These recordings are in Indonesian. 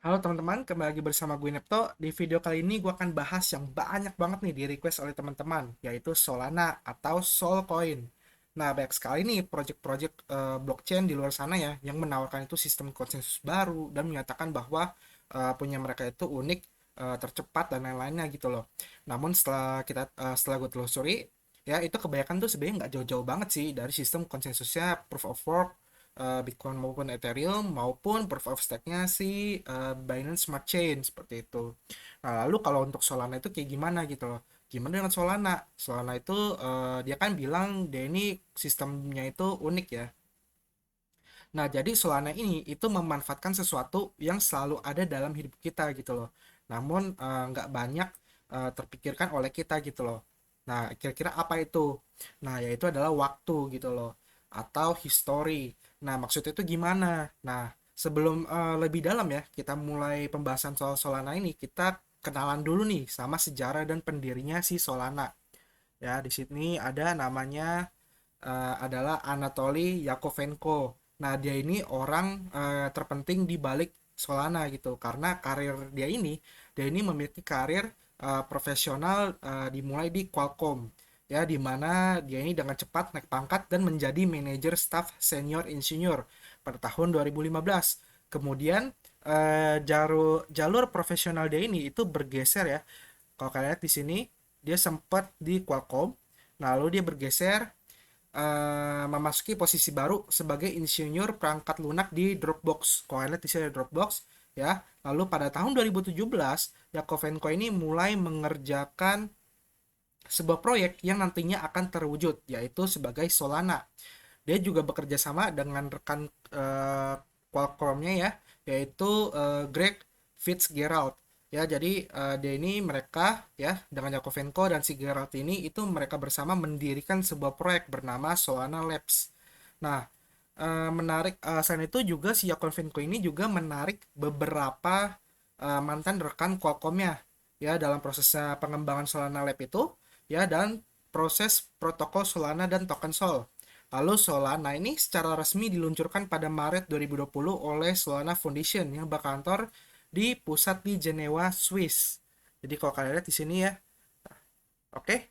Halo teman-teman, kembali lagi bersama gue Nepto. Di video kali ini gue akan bahas yang banyak banget nih di request oleh teman-teman, yaitu Solana atau Solcoin. Nah, banyak sekali nih project-project blockchain di luar sana ya, yang menawarkan itu sistem konsensus baru dan menyatakan bahwa punya mereka itu unik, tercepat dan lain-lainnya gitu loh. Namun setelah gue telusuri, ya itu kebanyakan tuh sebenarnya nggak jauh-jauh banget sih dari sistem konsensusnya proof of work, Bitcoin maupun Ethereum maupun proof of stake-nya si Binance Smart Chain seperti itu. Nah, lalu kalau untuk Solana itu kayak gimana gitu loh. Gimana dengan Solana? Solana itu dia kan bilang dia ini sistemnya itu unik ya. Nah, jadi Solana ini itu memanfaatkan sesuatu yang selalu ada dalam hidup kita gitu loh. Namun nggak banyak terpikirkan oleh kita gitu loh. Nah, kira-kira apa itu? Nah, yaitu adalah waktu gitu loh, atau history. Nah, maksudnya itu gimana? Nah, sebelum lebih dalam ya, kita mulai pembahasan soal Solana ini, kita kenalan dulu nih sama sejarah dan pendirinya si Solana. Ya, di sini ada namanya adalah Anatoly Yakovenko. Nah, dia ini orang terpenting di balik Solana gitu karena karir dia ini memiliki karir profesional dimulai di Qualcomm ya, di mana dia ini dengan cepat naik pangkat dan menjadi manajer staff senior insinyur pada tahun 2015. Kemudian jalur jalur profesional dia ini itu bergeser ya. Kalau kalian lihat di sini, dia sempat di Qualcomm, lalu dia bergeser memasuki posisi baru sebagai insinyur perangkat lunak di Dropbox. Kalau lihat di sini Dropbox ya. Lalu pada tahun 2017, Yakovenko ini mulai mengerjakan sebuah proyek yang nantinya akan terwujud, yaitu sebagai Solana. Dia juga bekerja sama dengan rekan Qualcomm-nya ya, yaitu Greg Fitzgerald. Ya, jadi dia ini mereka ya dengan Yakovenko dan si Gerald ini itu mereka bersama mendirikan sebuah proyek bernama Solana Labs. Nah, menarik selain itu juga si Yakovenko ini juga menarik beberapa mantan rekan Qualcomm-nya ya dalam prosesnya pengembangan Solana Lab itu ya, dan proses protokol Solana dan token Sol. Lalu Solana ini secara resmi diluncurkan pada Maret 2020 oleh Solana Foundation yang berkantor di pusat di Jenewa, Swiss. Jadi kalau kalian lihat di sini ya. Oke,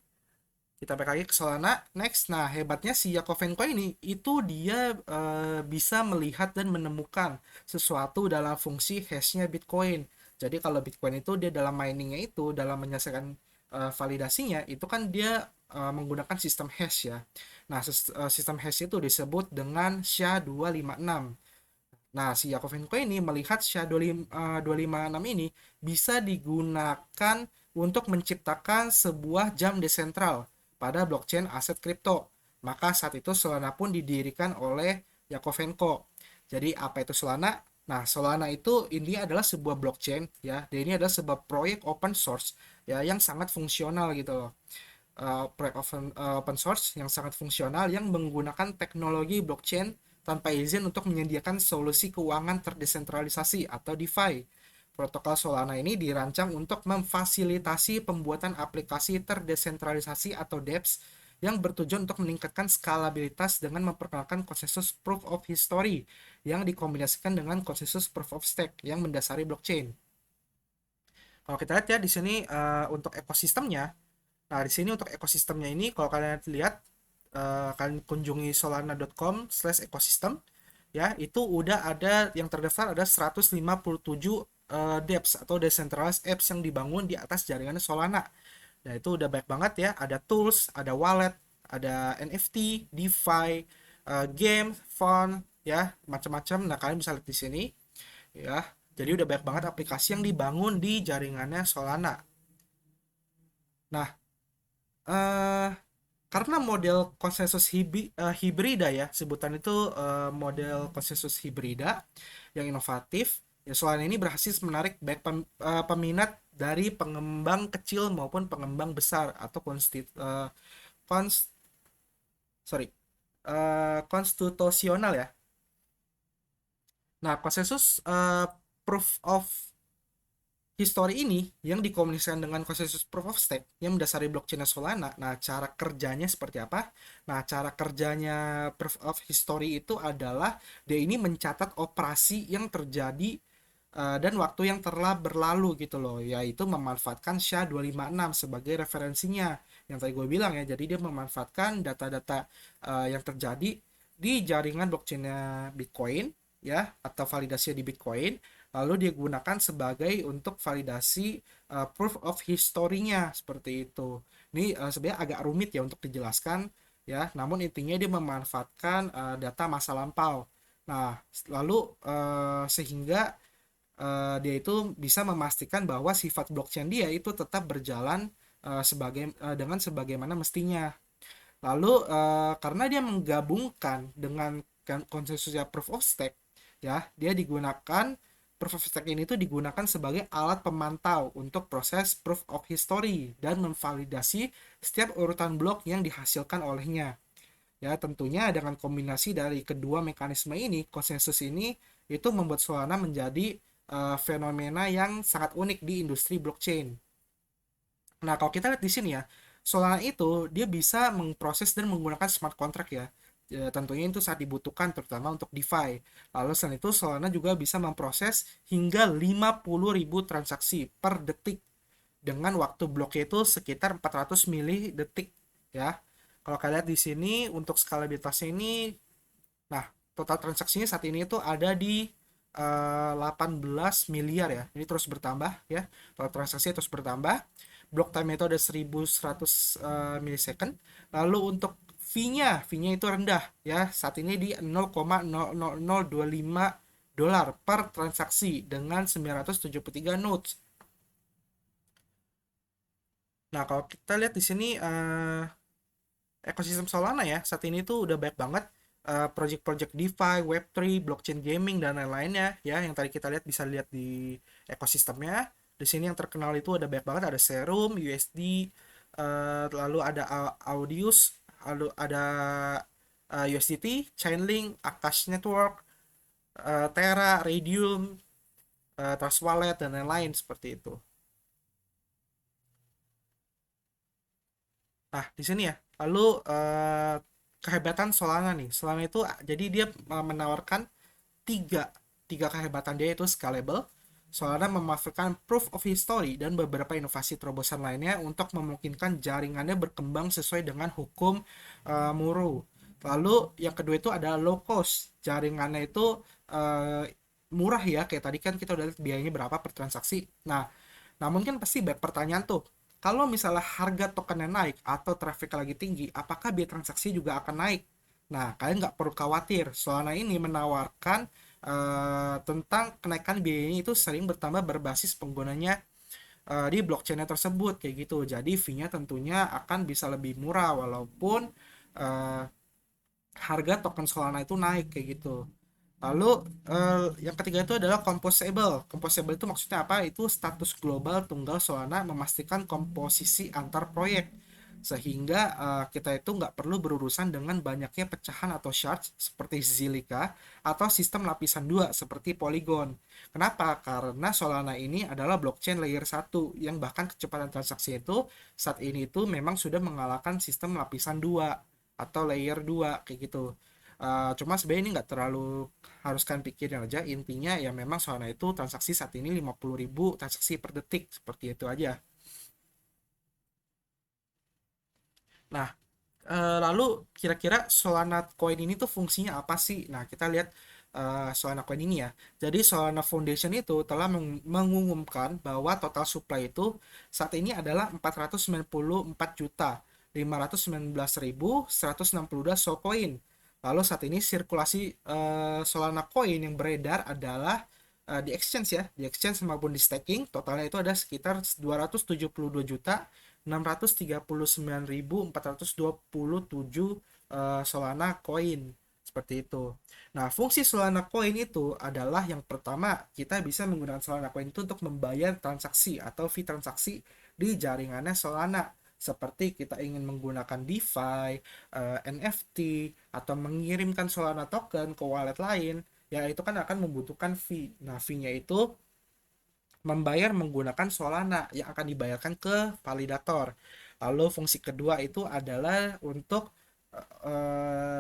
kita balik lagi ke Solana. Next, nah hebatnya si Yakovenko ini itu dia bisa melihat dan menemukan sesuatu dalam fungsi hashnya Bitcoin. Jadi kalau Bitcoin itu dia dalam miningnya itu dalam menyelesaikan validasinya itu kan dia menggunakan sistem hash ya. Nah, sistem hash itu disebut dengan SHA-256. Nah, si Yakovenko ini melihat SHA-256 ini bisa digunakan untuk menciptakan sebuah jam desentral pada blockchain aset kripto. Maka saat itu Solana pun didirikan oleh Yakovenko. Jadi apa itu Solana? Nah, Solana itu intinya adalah sebuah blockchain ya. Dan ini adalah sebuah proyek open source ya yang sangat fungsional gitu loh. Proyek open source yang sangat fungsional yang menggunakan teknologi blockchain tanpa izin untuk menyediakan solusi keuangan terdesentralisasi atau DeFi. Protokol Solana ini dirancang untuk memfasilitasi pembuatan aplikasi terdesentralisasi atau dApps yang bertujuan untuk meningkatkan skalabilitas dengan memperkenalkan konsensus proof of history yang dikombinasikan dengan konsensus proof of stake yang mendasari blockchain. Kalau kita lihat ya di sini untuk ekosistemnya. Nah, di sini untuk ekosistemnya ini kalau kalian lihat kalian kunjungi solana.com/ekosistem ya, itu udah ada yang terdaftar ada 157 dApps atau decentralized apps yang dibangun di atas jaringan Solana. Nah, itu udah banyak banget ya, ada tools, ada wallet, ada NFT, DeFi, game, fund ya, macam-macam. Nah, kalian bisa lihat di sini ya. Jadi udah banyak banget aplikasi yang dibangun di jaringannya Solana. Nah, eh karena model konsensus hibrida ya, sebutan itu model konsensus hibrida yang inovatif ya, Solana ini berhasil menarik baik peminat dari pengembang kecil maupun pengembang besar atau kons sorry konstitusional ya. Nah, konsensus proof of history ini yang dikomunikasikan dengan konsensus proof of stake yang mendasari blockchain Solana. Nah, cara kerjanya seperti apa? Nah, cara kerjanya proof of history itu adalah dia ini mencatat operasi yang terjadi dan waktu yang telah berlalu gitu loh, yaitu memanfaatkan SHA-256 sebagai referensinya yang tadi gue bilang ya. Jadi dia memanfaatkan data-data yang terjadi di jaringan blockchainnya Bitcoin ya, atau validasi di Bitcoin, lalu dia gunakan sebagai untuk validasi proof of history-nya seperti itu. Ini sebenarnya agak rumit ya untuk dijelaskan ya, namun intinya dia memanfaatkan data masa lampau. Nah, lalu sehingga dia itu bisa memastikan bahwa sifat blockchain dia itu tetap berjalan dengan sebagaimana mestinya. Lalu karena dia menggabungkan dengan konsensusnya proof of stake ya, dia digunakan proof of stake ini tuh digunakan sebagai alat pemantau untuk proses proof of history dan memvalidasi setiap urutan blok yang dihasilkan olehnya. Ya, tentunya dengan kombinasi dari kedua mekanisme ini, konsensus ini itu membuat Solana menjadi fenomena yang sangat unik di industri blockchain. Nah, kalau kita lihat di sini ya, Solana itu dia bisa memproses dan menggunakan smart contract ya. Ya, tentunya itu saat dibutuhkan terutama untuk DeFi. Lalu selain itu Solana juga bisa memproses hingga 50.000 transaksi per detik dengan waktu bloknya itu sekitar 400 mili detik ya. Kalau kalian lihat di sini untuk skalabilitasnya ini, nah total transaksinya saat ini itu ada di 18 miliar ya. Ini terus bertambah ya. Total transaksi terus bertambah. Block time itu ada 1100 milisecond. Lalu untuk fee-nya itu rendah ya. Saat ini di 0,00025 dolar per transaksi dengan 973 nodes. Nah, kalau kita lihat di sini ekosistem Solana ya, saat ini tuh udah banyak banget project-project DeFi, Web3, blockchain gaming dan lain-lainnya ya, yang tadi kita lihat bisa lihat di ekosistemnya. Di sini yang terkenal itu ada banyak banget, ada Serum, USD, lalu ada Audius, lalu ada USDT, Chainlink, Akash Network, Terra, Radium, Trust Wallet dan lain-lain seperti itu. Nah, di sini ya. Lalu kehebatan Solana nih. Solana itu jadi dia menawarkan tiga tiga kehebatan dia, itu scalable. Solana memanfaatkan proof of history dan beberapa inovasi terobosan lainnya untuk memungkinkan jaringannya berkembang sesuai dengan hukum Muru. Lalu yang kedua itu ada low cost. Jaringannya itu uh, murah ya, kayak tadi kan kita udah lihat biayanya berapa per transaksi. Nah, namun kan pasti banyak pertanyaan tuh. Kalau misalnya harga tokennya naik atau traffic lagi tinggi, apakah biaya transaksi juga akan naik? Nah, kalian nggak perlu khawatir. Solana ini menawarkan tentang kenaikan biayanya itu sering bertambah berbasis penggunanya di blockchainnya tersebut kayak gitu. Jadi fee-nya tentunya akan bisa lebih murah walaupun uh, harga token Solana itu naik kayak gitu. Lalu yang ketiga itu adalah composable. Composable itu maksudnya apa? Itu status global tunggal Solana memastikan komposisi antar proyek, sehingga kita itu nggak perlu berurusan dengan banyaknya pecahan atau shards seperti Zilliqa atau sistem lapisan dua seperti Polygon. Kenapa? Karena Solana ini adalah blockchain layer satu yang bahkan kecepatan transaksi itu saat ini itu memang sudah mengalahkan sistem lapisan dua atau layer 2 kayak gitu. Cuma sebenarnya ini nggak terlalu haruskan pikirin aja. Intinya ya memang Solana itu transaksi saat ini 50.000 transaksi per detik seperti itu aja. Nah, lalu kira-kira Solana Coin ini tuh fungsinya apa sih? Nah, kita lihat Solana Coin ini ya. Jadi Solana Foundation itu telah mengumumkan bahwa total supply itu saat ini adalah 494 juta 519.162 Solcoin. Lalu saat ini sirkulasi Solana Coin yang beredar adalah di exchange ya, di exchange maupun di staking totalnya itu ada sekitar 272 juta 639.427 Solana Coin seperti itu. Nah, fungsi Solana Coin itu adalah yang pertama, kita bisa menggunakan Solana Coin itu untuk membayar transaksi atau fee transaksi di jaringannya Solana. Seperti kita ingin menggunakan DeFi, NFT, atau mengirimkan Solana token ke wallet lain, ya itu kan akan membutuhkan fee. Nah, fee-nya itu membayar menggunakan Solana yang akan dibayarkan ke validator. Lalu fungsi kedua itu adalah untuk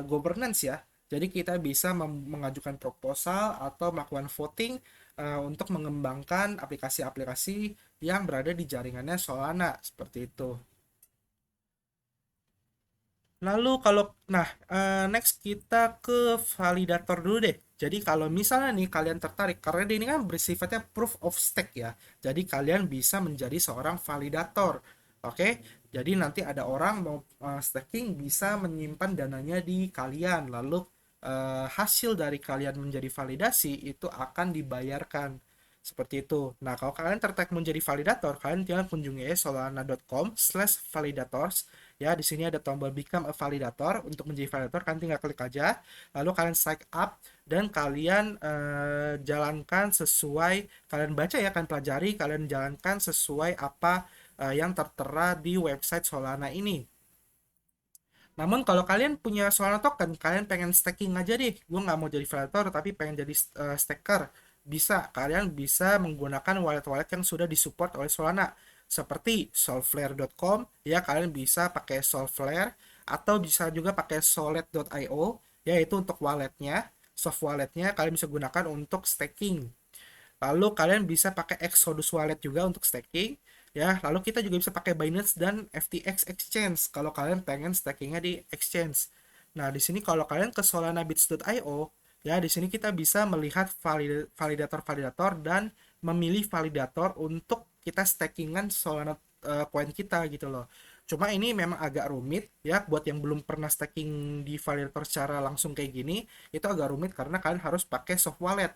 governance ya. Jadi kita bisa mengajukan proposal atau melakukan voting untuk mengembangkan aplikasi-aplikasi yang berada di jaringannya Solana seperti itu. Lalu kalau next kita ke validator dulu deh. Jadi kalau misalnya nih kalian tertarik karena dia ini kan bersifatnya proof of stake ya. Jadi kalian bisa menjadi seorang validator. Oke. Jadi nanti ada orang mau staking bisa menyimpan dananya di kalian. Lalu hasil dari kalian menjadi validasi itu akan dibayarkan. Seperti itu. Nah, kalau kalian tertarik menjadi validator, kalian tinggal kunjungi solana.com/validators. Ya, di sini ada tombol become a validator. Untuk menjadi validator, kalian tinggal klik aja. Lalu kalian sign up dan kalian jalankan sesuai, kalian baca ya, kalian pelajari, kalian jalankan sesuai apa yang tertera di website Solana ini. Namun kalau kalian punya Solana token, kalian pengen staking aja deh, gue nggak mau jadi validator tapi pengen jadi staker, bisa. Kalian bisa menggunakan wallet-wallet yang sudah disupport oleh Solana, seperti solflare.com, ya kalian bisa pakai Solflare, atau bisa juga pakai solid.io, yaitu untuk walletnya, soft walletnya kalian bisa gunakan untuk staking. Lalu kalian bisa pakai Exodus Wallet juga untuk staking, ya. Lalu kita juga bisa pakai Binance dan FTX Exchange kalau kalian pengen stakingnya di exchange. Nah, di sini kalau kalian ke solanabits.io, ya di sini kita bisa melihat validator-validator dan memilih validator untuk kita stakingan Solana coin kita gitu loh. Cuma ini memang agak rumit ya buat yang belum pernah staking di validator secara langsung kayak gini, itu agak rumit karena kalian harus pakai soft wallet.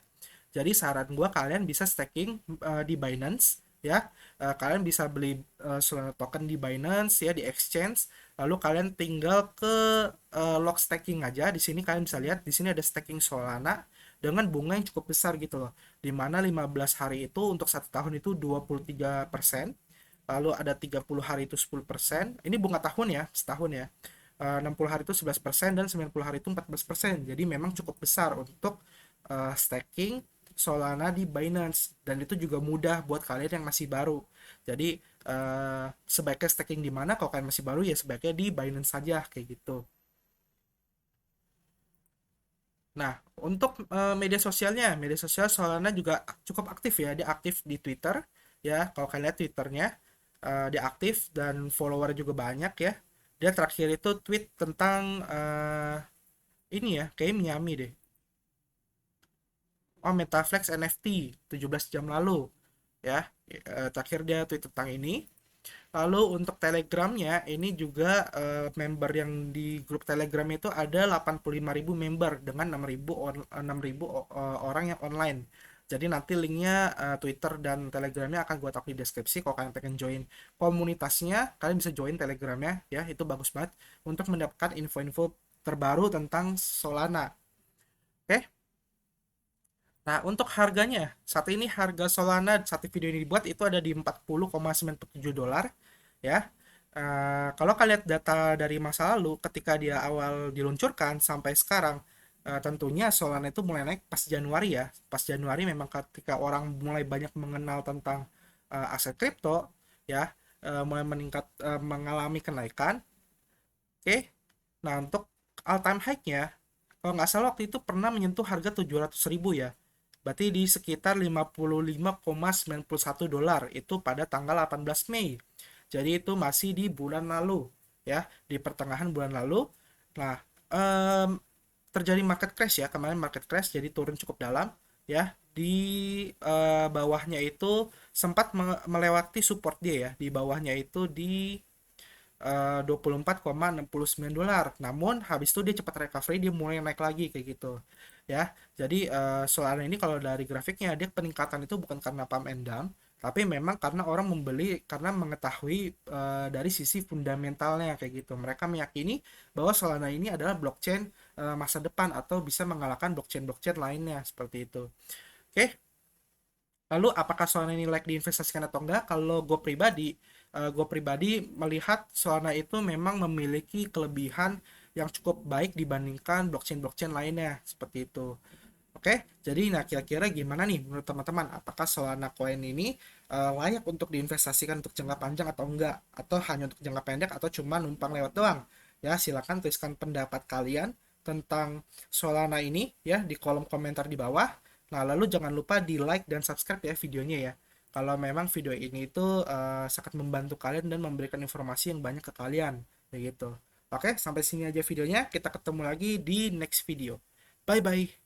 Jadi saran gue kalian bisa staking di Binance ya. Kalian bisa beli Solana token di Binance ya, di exchange. Lalu kalian tinggal ke log staking aja. Di sini kalian bisa lihat di sini ada staking Solana dengan bunga yang cukup besar gitu loh. Di mana 15 hari itu untuk 1 tahun itu 23%. Lalu ada 30 hari itu 10%. Ini bunga tahun ya, setahun ya. 60 hari itu 11% dan 90 hari itu 14%. Jadi memang cukup besar untuk staking Solana di Binance, dan itu juga mudah buat kalian yang masih baru. Jadi sebaiknya staking di mana? Kalau kalian masih baru ya sebaiknya di Binance saja kayak gitu. Nah, untuk media sosialnya, media sosial Solana juga cukup aktif ya. Dia aktif di Twitter ya. Kalau kalian lihat Twitternya, dia aktif dan follower juga banyak ya. Dia terakhir itu tweet tentang ini ya, kayak Miami deh. Oh, Metaflex NFT 17 jam lalu ya. Terakhir dia tweet tentang ini. Lalu untuk Telegramnya ini juga member yang di grup Telegram itu ada 85.000 member dengan 6.000 orang yang online. Jadi nanti linknya Twitter dan Telegramnya akan gue taruh di deskripsi. Kalau kalian pengen join komunitasnya, kalian bisa join Telegramnya ya, itu bagus banget untuk mendapatkan info-info terbaru tentang Solana. Oke. Nah, untuk harganya, saat ini harga Solana saat video ini dibuat itu ada di 40,97 dolar ya. Kalau kalian lihat data dari masa lalu ketika dia awal diluncurkan sampai sekarang, tentunya Solana itu mulai naik pas Januari ya. Pas Januari memang ketika orang mulai banyak mengenal tentang aset kripto ya, mulai meningkat, mengalami kenaikan. Oke. Nah, untuk all time high-nya kalau nggak salah waktu itu pernah menyentuh harga 700.000 ya. Berarti di sekitar 55,91 dolar itu pada tanggal 18 Mei. Jadi itu masih di bulan lalu ya, di pertengahan bulan lalu. Nah, em, terjadi market crash ya, kemarin market crash jadi turun cukup dalam ya. Di bawahnya itu sempat melewati support dia ya. Di bawahnya itu di 24,69 dolar. Namun habis itu dia cepat recovery, dia mulai naik lagi kayak gitu ya. Jadi Solana ini kalau dari grafiknya dia peningkatan itu bukan karena pump and dump, tapi memang karena orang membeli karena mengetahui dari sisi fundamentalnya kayak gitu. Mereka meyakini bahwa Solana ini adalah blockchain masa depan atau bisa mengalahkan blockchain-blockchain lainnya seperti itu. Oke. Lalu apakah Solana ini layak diinvestasikan atau enggak? Kalau gue pribadi melihat Solana itu memang memiliki kelebihan yang cukup baik dibandingkan blockchain-blockchain lainnya seperti itu. Oke, jadi nah kira-kira gimana nih menurut teman-teman? Apakah Solana Coin ini layak untuk diinvestasikan untuk jangka panjang atau enggak? Atau hanya untuk jangka pendek atau cuma numpang lewat doang? Ya, silakan tuliskan pendapat kalian tentang Solana ini ya di kolom komentar di bawah. Nah, lalu jangan lupa di like dan subscribe ya videonya ya. Kalau memang video ini itu sangat membantu kalian dan memberikan informasi yang banyak ke kalian. Kayak gitu. Oke, sampai sini aja videonya. Kita ketemu lagi di next video. Bye-bye.